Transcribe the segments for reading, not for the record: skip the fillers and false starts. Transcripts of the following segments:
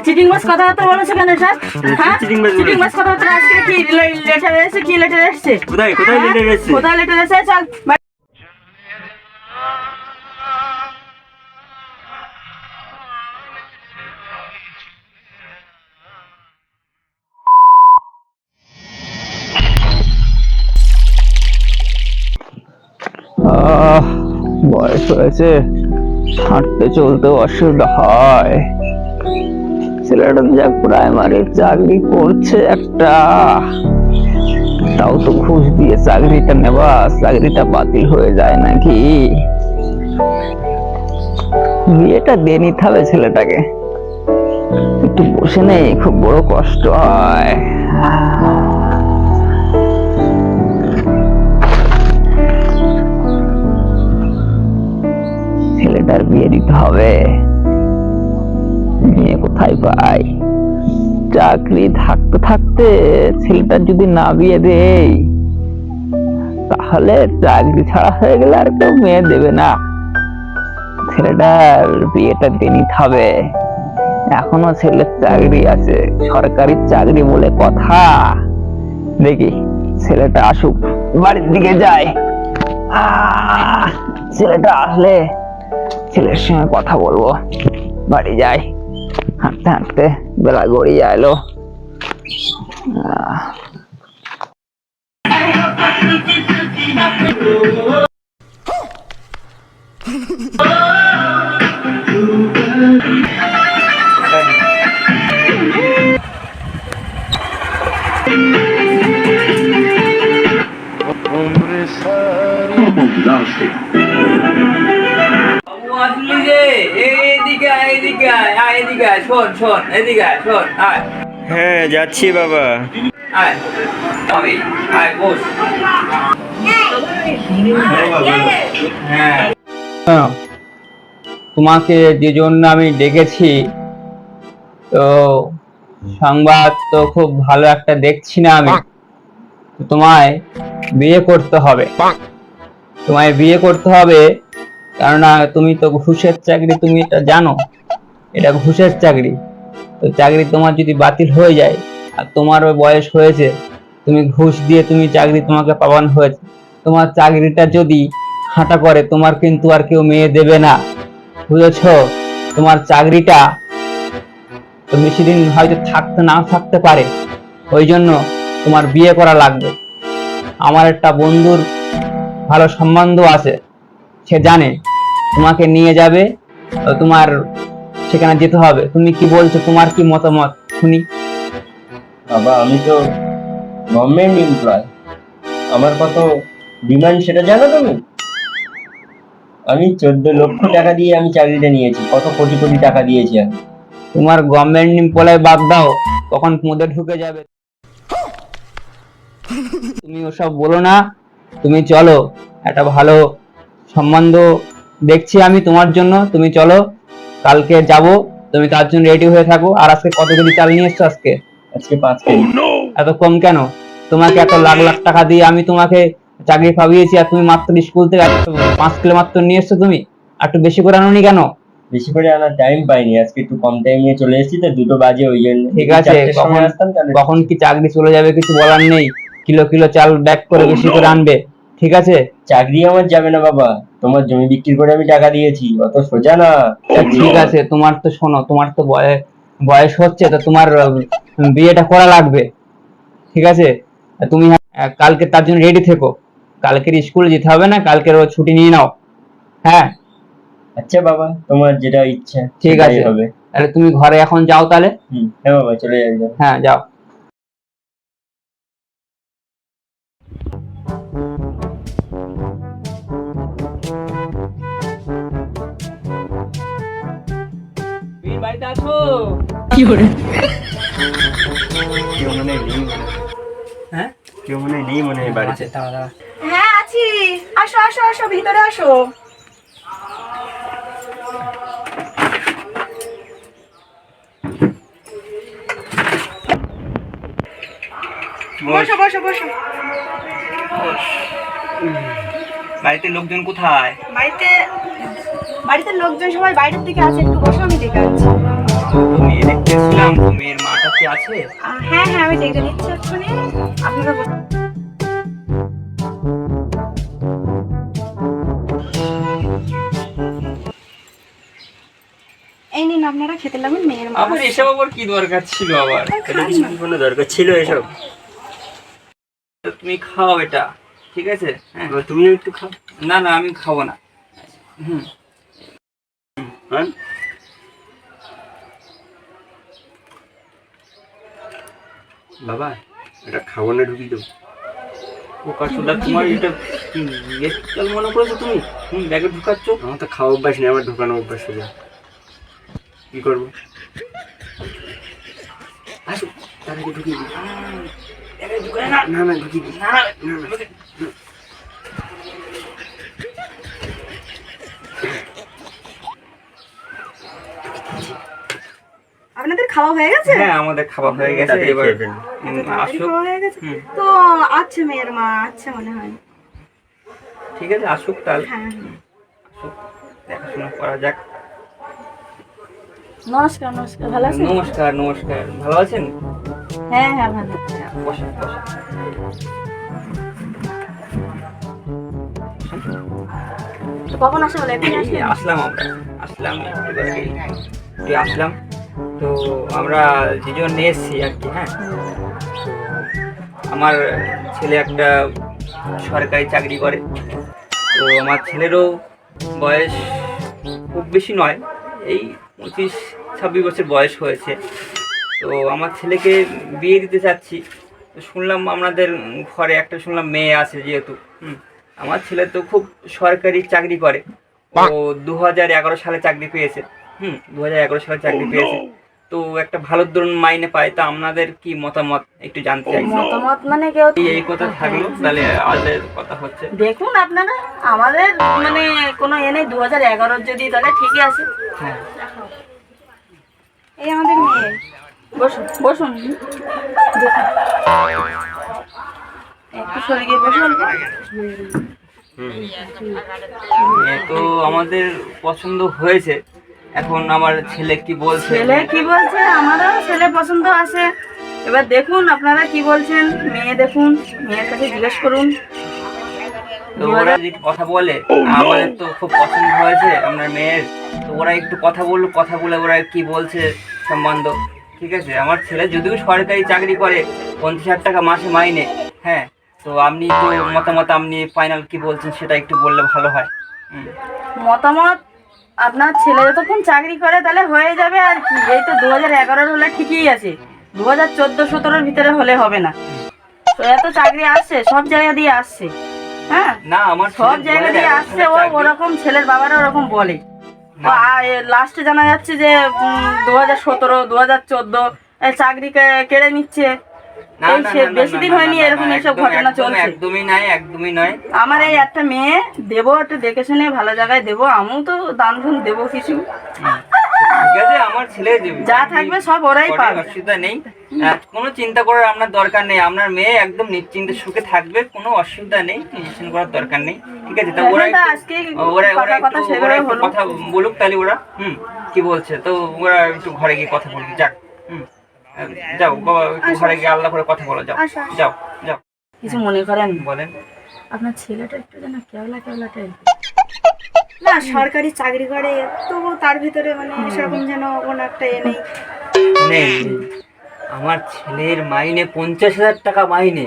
Cheating মাছ কথাবার্তা বলেছো কেন স্যার? হ্যাঁ চিটিং মাছ কথাবার্তা আজকে কি লেটার এসেছে? কি লেটার এসেছে? কোথায় লেটার এসেছে? কোথায় লেটার এসেছে? চল বয়স হয়েছে, হাঁটতে চলতে অসুবিধা হয়। ছেলেটা যা প্রাইমারি চাকরি করছে একটা, তাও তো ঘুষ দিয়ে চাকরিটা নেবা, চাকরিটা বাতিল হয়ে যায় নাকি? বিয়েটা দিয়ে নিতে হবে ছেলেটাকে। একটু বসে নেই, খুব বড় কষ্ট হয়। ছেলেটার বিয়ে দিতে হবে। মেয়ে কোথায় পাই? চাকরি থাকতে থাকতে ছেলেটার যদি না বিয়ে দেই, তাহলে চাকরি ছাড়া হয়ে গেলে আর কেউ মেয়ে দেবে না। ছেলেটার বিয়েটা দিয়ে নিতে হবে। এখনো ছেলের চাকরি আছে, সরকারি চাকরি বলে কথা। দেখি ছেলেটা আসুক, বাড়ির দিকে যায়। ছেলেটা আসলে ছেলের সঙ্গে কথা বলবো। বাড়ি যাই। হাঁটতে হাঁটতে বেলা গড়িয়ে এলো। হ্যাঁ যাচ্ছি বাবা। তোমাকে যে জন্য আমি ডেকেছি, তো সংবাদ তো খুব ভালো একটা দেখছি না আমি। তোমায় বিয়ে করতে হবে। তোমায় বিয়ে করতে হবে, কেননা তুমি তো ঘুষের চাকরি, তুমি এটা জানো, এটা ঘুষের চাকরি। তো চাকরি তোমার যদি বাতিল হয়ে যায়, আর তোমারও বয়স হয়েছে, তুমি ঘুষ দিয়ে তুমি চাকরি তোমাকে পাওয়ানো হয়েছে, তোমার চাকরিটা যদি হাঁটা করে, তোমার কিন্তু আর কেউ মেয়ে দেবে না, বুঝেছো? তোমার চাকরিটা তো বেশি দিন হয়তো থাকতে নাও থাকতে পারে, ওই জন্য তোমার বিয়ে করা লাগবে। আমার একটা বন্ধুর ভালো সম্বন্ধ আছে, সে জানে তোমাকে নিয়ে যাবে, তো তোমার সেখানে যেতে হবে। তুমি কি বলছো, তোমার কি মতামত শুনি? বাবা আমি তো গভর্নমেন্ট এমপ্লয়, আমার কত ডিমান্ড সেটা জানো তুমি? আমি 14 লক্ষ টাকা দিয়ে আমি চাকরিটা নিয়েছি, কত কোটি কোটি টাকা দিয়েছি আমি। তোমার গভর্নমেন্ট এমপ্লয় বাদ দাও, কখন মধ্যে ঢুকে যাবে। তুমি ওসব বলো না, তুমি চলো, একটা ভালো সম্বন্ধ দেখছি আমি তোমার জন্য। তুমি চলো, কালকে যাব, তুমি তার জন্য রেডি হয়ে থাকো। আর আজকে কত কেজি চাল নিয়ে এসছো? আজকে আজকে 5 কেজি। এত কম কেন? তোমাকে এত লাখ লাখ টাকা দিয়ে আমি তোমাকে চাকরি পাবিয়েছি, আর তুমি মাত্র স্কুল থেকে 5 কিলো মাত্র নিয়ে এসছো। তুমি একটু বেশি করে আনোনি কেন? বেশি করে আনার টাইম পাইনি, আজকে একটু কম টাইম নিয়ে চলে এসেছি তো, 2টো বাজে ওই জন্য। ঠিক আছে, কখন কি চাকরি চলে যাবে কিছু বলার নেই। কিলো কিলো চাল ব্যাক করে বেশি করে আনবে, ঠিক আছে? চাকরি আমার যাবে না বাবা, তোমার জমি বিক্রি করে আমি টাকা দিয়েছি, অত সোজা না। ঠিক আছে, তোমার তো শোনো, তোমার তো বয়স হচ্ছে, তো তোমার বিয়েটা করা লাগবে, ঠিক আছে? তুমি কালকে তার জন্য রেডি থেকো। কালকের স্কুলে যেতে হবে না, কালকের ছুটি নিয়ে নাও। হ্যাঁ আচ্ছা বাবা, তোমার যেটা ইচ্ছা ঠিক আছে হবে। তাহলে তুমি ঘরে এখন যাও তাহলে। হ্যাঁ বাবা, চলে যাই। হ্যাঁ যাও। বাড়িতে আছো? কি করে? কেউ মনে নেই, হ্যাঁ কেউ মনে নেই মনে হয় বাড়িতে। হ্যাঁ আছি, আসো আসো আসো, ভিতরে আসো। বসো বসো বসো। বাড়িতে লোকজন কোথায়? বাড়িতে বাড়িতে লোকজন সবাই বাইরের দিকে আছে, একটু বসো, আমি দেখে আনছি। তো মেয়ে দেখতে এসেছিলাম, তো মেয়ের মাটা কি আছে? হ্যাঁ হ্যাঁ, আমি ডেকে নিচ্ছি এক্ষুনি। আপনারা এই নিন, আপনারা খেতে লাগবেন, মেয়ের মা। আবার এসব আবার কি দরকার ছিল আবার? এটা কি কোনো দরকার ছিল এসব? তো তুমি খাও এটা, ঠিক আছে? হ্যাঁ, তুমিও একটু খাও। না না আমি খাবো না। হুম, হ্যাঁ, বাবা এটা খাওয়ানো ঢুকি দেবো। কাশুদা তোমার এটা চল মনে করেছো তুমি? ব্যাগে ঢুকাচ্ছ। আমার তো খাওয়া অভ্যাস নেই, আমার ঢুকানো অভ্যাস হয়ে যায়। কি করবো? আসো তার আগে ঢুকিয়ে দিই। না না না, ঢুকিয়ে দিই। না না, আপনাদের খাওয়া হয়ে গেছে? হ্যাঁ আমাদের খাওয়া হয়ে গেছে। তাড়াতাড়ি এবার খেয়ে ফেলুন। আসো। খাওয়া হয়ে গেছে হুম। তো আছে, মেয়ের মা আছে মনে হয়। ঠিক আছে আসুক তাহলে। হ্যাঁ আসুক, দেখাশোনা করা যাক। নমস্কার নমস্কার, ভালো আছেন? নমস্কার নমস্কার, ভালো আছেন? হ্যাঁ হ্যাঁ ভালো। হ্যাঁ, বসেন বসেন। তো কখন আসা হলো? এখন এই আসলাম আমরা, আসলাম একটু আগেই। এই আসলাম। তো আমরা যেজন এসেছি আর কি। হ্যাঁ, তো আমার ছেলে একটা সরকারি চাকরি করে। তো আমার ছেলেরও বয়স খুব বেশি নয়, এই 25-26 বছর বয়স হয়েছে। তো আমার ছেলেকে বিয়ে দিতে চাচ্ছি। তো শুনলাম আপনাদের ঘরে একটা শুনলাম মেয়ে আছে যেহেতু। আমার ছেলে তো খুব সরকারি চাকরি করে। ও 2011 সালে চাকরি পেয়েছে। 2011 সালে চাকরি পেয়েছে। তো একটা ভালো ধরুন মাইনে পায়। তা আপনাদের কি মতামত একটু জানতে চাই। মতামত মানে কেউ এই কথা থাকলো তাহলে আজের কথা হচ্ছে। দেখুন আপনারা, আমাদের মানে কোনো এনে 2011 যদি, তাহলে ঠিকই আছে। হ্যাঁ, এই আমাদের মেয়ে। বসুন বসুন, দেখুন একটু সরে গিয়ে বসুন। তো আমাদের পছন্দ হয়েছে। এখন আমার ছেলে কি বলছে? ছেলে কি বলছে? আমারও ছেলে পছন্দ আছে। এবার দেখুন আপনারা কি বলছেন, মেয়ে দেখুন, মেয়ের কাছে জিজ্ঞেস করুন। তো ওরা যদি কথা বলে, আমাদের তো খুব পছন্দ হয়েছে আপনার মেয়ের। তো ওরা একটু কথা বললো, কথা বলে ওরা কি বলছে সম্বন্ধ। ঠিক আছে, আমার ছেলে যদিও সরকারি চাকরি করে, 50,000 টাকা মাসে মাইনে। হ্যাঁ, তো আপনি তো মতামত, আপনি ফাইনাল কি বলছেন সেটা একটু বললে ভালো হয়। মতামত, আপনার ছেলে যতক্ষণ চাকরি করে তাহলে হয়ে যাবে আর কি। এই তো 2011 হলে ঠিকই আছে, 2014-17 ভিতরে হলে হবে না। তো এত চাকরি আসছে, সব জায়গা দিয়ে আসছে। হ্যাঁ, না আমার সব জায়গা দিয়ে আসছে। ও ওরকম ছেলের বাবারা ওরকম বলে। লাস্টে জানা যাচ্ছে যে 2017, 2014 চাকরি কেড়ে নিচ্ছে। বেশি দিন হয়নি এরকম এসব ঘটনা চলছে। একদমই নয়, একদমই নয়। আমার এই একটা মেয়ে দেবো, একটু দেখে শুনে ভালো জায়গায় দেবো, আমিও তো দান ধুন দেবো কিছু। ঠিক আছে, আমার ছেলে যা থাকবে সব ওরাই পাবে, অসুবিধা নেই। কোনো চিন্তা করার আপনার দরকার নেই। আপনার মেয়ে একদম নিশ্চিন্তে সুখে থাকবে, কোনো অসুবিধা নেই, টেনশন করার দরকার নেই। ঠিক আছে, তা ওরা কথা বলুক তাহলে ওরা কি বলছে। তো ওরা একটু ঘরে গিয়ে কথা বলবি। যাক, যাও বাবা, একটু ঘরে গিয়ে আলাদা করে কথা বলো। যাও যাও যাও। কিছু মনে করেন? বলেন। আপনার ছেলেটা একটু যেন কেওলা কেওলা টাইপ, না সরকারি চাকরি করে, তবু তার ভিতরে মানে সেরকম যেন কোনো একটা নেই। আমার ছেলের মাইনে 50,000 টাকা মাইনে।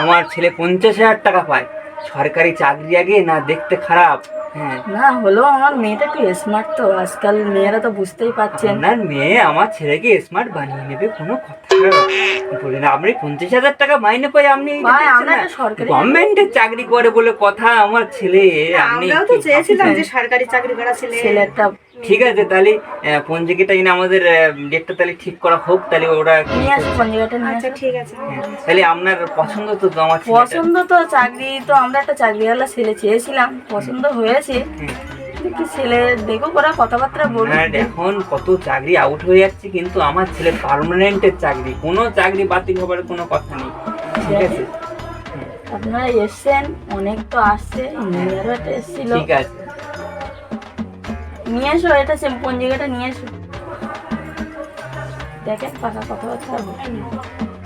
আমার ছেলে 50,000 টাকা পায়। সরকারি চাকরি আগে না, দেখতে খারাপ। হ্যাঁ, না হলেও আমার মেয়েটা একটু স্মার্ট, তো আজকাল মেয়েরা তো বুঝতেই পারছেন। আপনার মেয়ে আমার ছেলেকে স্মার্ট বানিয়ে নেবে, কোনো কথা বলি না। আপনি 50,000 টাকা মাইনে পাই, আপনি গভর্নমেন্টের চাকরি করে বলে কথা। আমার ছেলে, আমরাও তো চেয়েছিলাম যে সরকারি চাকরি করা ছেলেটা। ঠিক আছে, তাহলে পঞ্জিকাটা এনে আমাদের ডেটটা তাহলে ঠিক করা হোক। তাহলে ওরা নিয়ে আসে পঞ্জিকাটা। আচ্ছা ঠিক আছে। তাহলে আপনার পছন্দ তো? আমার পছন্দ তো চাকরি, তো আমরা একটা চাকরিওয়ালা ছেলে চেয়েছিলাম, পছন্দ হয়েছে। দেখি ছেলে দেখো, ওরা কথাবার্তা বলুন। এখন কত চাকরি আউট হয়ে যাচ্ছে, কিন্তু আমার ছেলে পার্মানেন্টের চাকরি, কোনো চাকরি বাতিল হবার কোনো কথা নেই। ঠিক আছে, আপনারা এসছেন, অনেক তো আসছে, ইঞ্জিনিয়ারও একটা এসেছিল। ঠিক আছে, নিয়ে এসো, এটা পঞ্জিকাটা নিয়ে এসো। দেখেন পাকা কথাবার্তা হবে।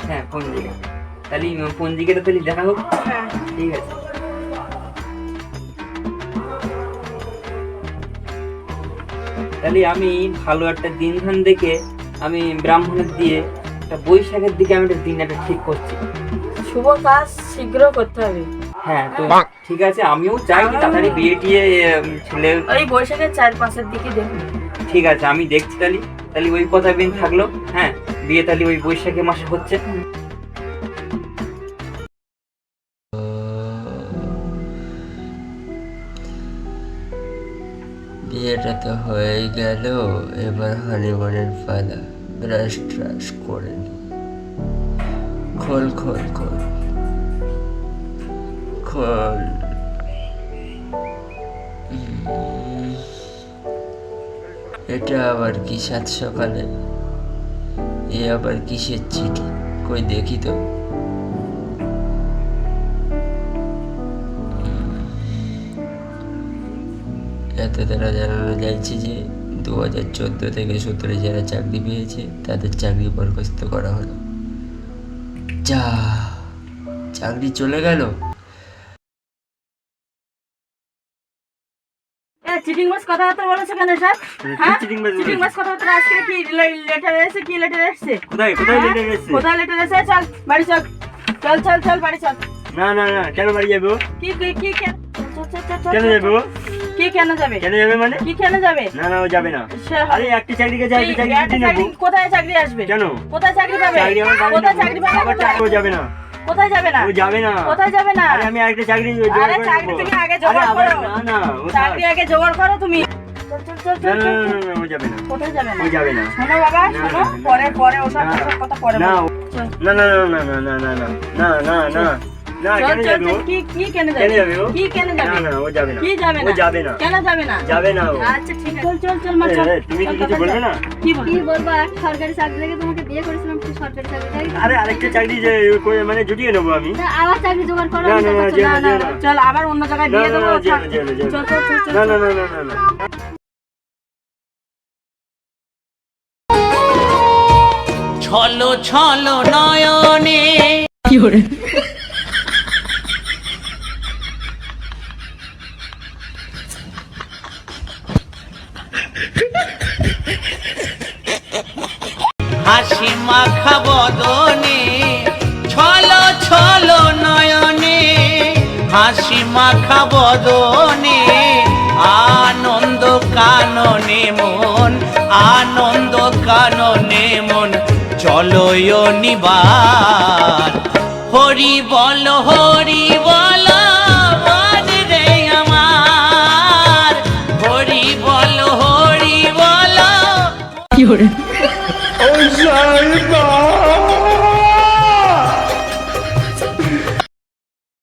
হ্যাঁ পঞ্জিকা, তাহলে পঞ্জিকাটা তাহলে দেখা হোক। হ্যাঁ ঠিক আছে। তাহলে আমি ভালো একটা দিন ধান দেখে আমি ব্রাহ্মণের দিয়ে একটা বৈশাখের দিকে আমি একটা দিন একটা ঠিক করছি। শুভ কাজ শীঘ্র করতে হবে। হ্যাঁ তো ঠিক আছে, আমিও চাই যে তাড়াতাড়ি বিয়ে টিয়ে ছেলে। ওই বৈশাখের 4-5 দিকে দেখুন। ঠিক আছে আমি দেখছি তাহলে, তাহলে ওই কথা দিন থাকলো। হ্যাঁ বিয়ে তাহলে ওই বৈশাখে মাসে হচ্ছে। বিয়েটা তো হয়ে গেল, এবার হানিমুনের পালা। ব্রাশ ট্রাশ করে নি। খোল খোল খোল খোল। এটা আবার কি সাত সকালে? এ আবার কিসের চিঠি? কই দেখি তো। এত দ্বারা জানানো যাচ্ছে যে 2014 থেকে 17 যারা চাকরি পেয়েছে তাদের চাকরি বরখাস্ত করা হলো। যা, চাকরি চলে গেল। চিটিং মাছ কথাবার্তা বলেছে কেন স্যার? হ্যাঁ চিটিং মাছ কথাবার্তা আজকে কি লেটার এসেছে? কি লেটার এসেছে? কোথায় কোথায় লেটার এসেছে? কোথায় লেটার এসেছে? চল বাড়ি চল, চল চল চল বাড়ি চল। না না না, কেন বাড়ি যাবে ও? কি কি কি কেন? চল, চল, চল, চল, কেন চল। যাবে ও? কি কেন যাবে? কেন যাবে মানে? কি কেন যাবে? না না ও যাবে না। সে- আরে একটা চাকরি গেছে, একটা চাকরি একটা নেবো। চাকরি- কোথায় চাকরি আসবে? কেন? কোথায় চাকরি পাবে? চাকরি আমার বাড়ি কোথায় নেবো। চাকরি পাবে? আবার কোথায়? ও যাবে না। কোথায় যাবে না? ও যাবে না। কোথায় যাবে না? আরে আমি আরেকটা চাকরি জোগাড় আরে করে চাকরি নেবো। তুমি আগে আরে জোগাড় আবার করো। না না ও থাক। চাকরি আগে জোগাড় করো তুমি। চল চল চল না চল না চল, না চল। না, ও যাবে না। কোথায় যাবে না? ও যাবে না। শোনো বাবা, না, শোনো, না, না, পরে না। পরে ওসব না, কথা পরে না, বলবো। চল না না না না না না না না না না না না, চল, কেন চল, যাবে ও? চল, কি কি কেন কেন যাবে? যাবে ও? কি কেন না যাবে? না ও যাবে না। কি যাবে ও না? যাবে না। কেন যাবে না? যাবে না ও। আচ্ছা ঠিক আছে, চল চল চল মা এ, চল। এ, তুমি কি চল, কিছু চল, বলবে চল। না? কি কি বলবো? বলবো, একটা সরকারি চাকরি থেকে তোমাকে বিয়ে করেছিলাম, তুই সরকারি চাকরি আরে আরেকটা চাকরি যে মানে জুটিয়ে নেবো আমি। আবার চাকরি জোগাড় করো। না আমি না তো না করছি যেও না না, না যেও না। চল আবার অন্য জায়গায় না দিয়ে না দেবো। না, যেও থাক। না, যেও না, যেও চল না। চল চল চল। না না না না না না। ছলো ছলো নয়নে হাসি মাখা বদনে, ছলো ছলো নয়নে হাসি মাখা বদনে, আনন্দ কাননে মন, আনন্দ কাননে মন, চলো নিবার। হরি বল রে আমার, হরি বল ও সাইবা